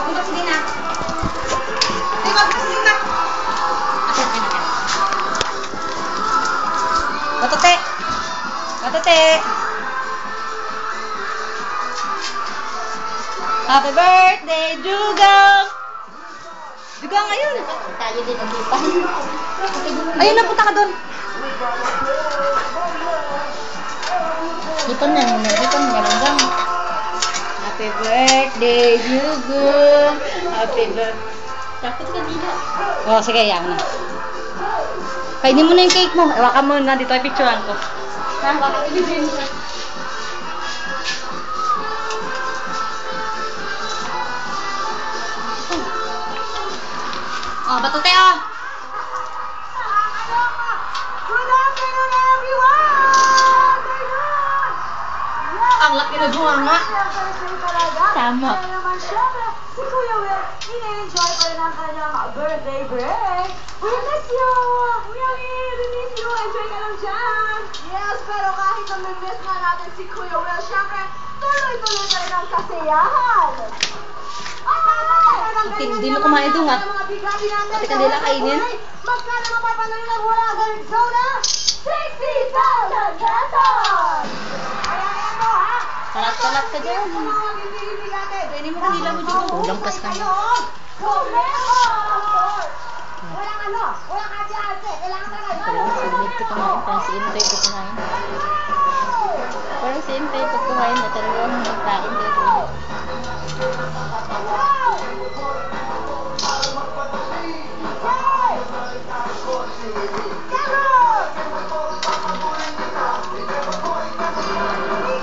Sige na. Sige na. Batote. Batote. Happy birthday, Jugang! Jugang, ayun! Tayo din nagkita. Ayun, napunta ka doon. Ipon na muna. Ipon na lang. Happy birthday, Jugung! Happy birthday. Tapos kanina. Oh, sige, yan na. Kainin mo na yung cake mo. Ewakan mo na. Dito ay picturean ko. Ha? Bakit ibigay mo? Oh, batote oh. Good afternoon, everyone! Ang laki na bunga. Tama. Kaya naman, syempre, si Kuya Will, ina-enjoy pa rin ang kanyang birthday break. We miss you! Kuya Will, we miss you! Enjoy ka lang dyan! Yes, pero kahit na-miss nga natin si Kuya Will, syempre, tuloy-tuloy pa rin ang kasiyahan! Hindi mo kumain doon ah. Pati kandila kainin. Magkano mapapanood ng wala hanggang zona? 60,000 pesos! Kaya ito ha! Salat-salat ka dyan. Kainin mo kandila mo dito. Ulang pas ka. Walang ano, walang ate-ate, kailangan talaga. Parang sinit ko kumain. Parang si Intay ko kumain. Parang si Intay ko kumain na talagang magkain dito.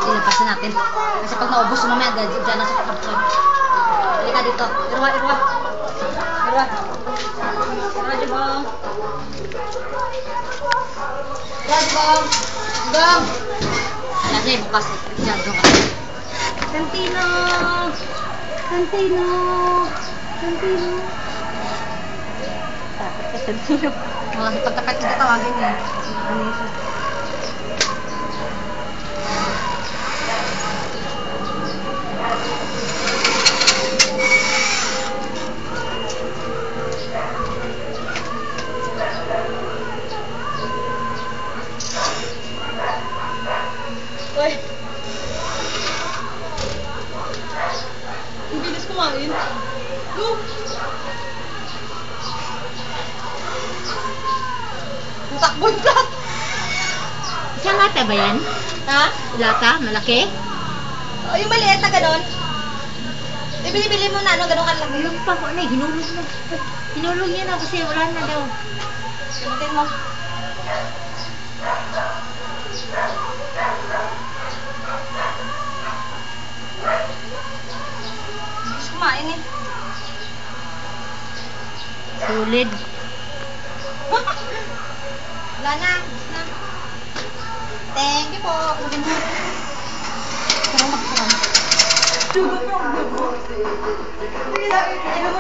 Ilapasin natin. Kasi pag naubos mo mamaya, dyan na sa kapatid. Halika dito. Irwa, irwa. Irwa. Irwa, Jubong. Irwa, Jubong. Jubong. Alam niya, bukas. Diyan, doon ka. Santino. Santino. Santino. Takot ka Santino. Kasi pagkapit kita tawagin niya. Ano yun siya? Uy! Ang bilis kumain. Look! Takbon ka! Isang lata ba yan? Ha? Lata? Malaki? O, yung maliit na ganon. Ibili-bili mo na, ano, ganon ka lang. Ayun pa ko na. Hinulog na. Hinulog niya na kasi wala na daw. Sumatin mo. Bilis kumain eh. Solid. Wala na. Thank you po. Pero magpapakain. Sige na,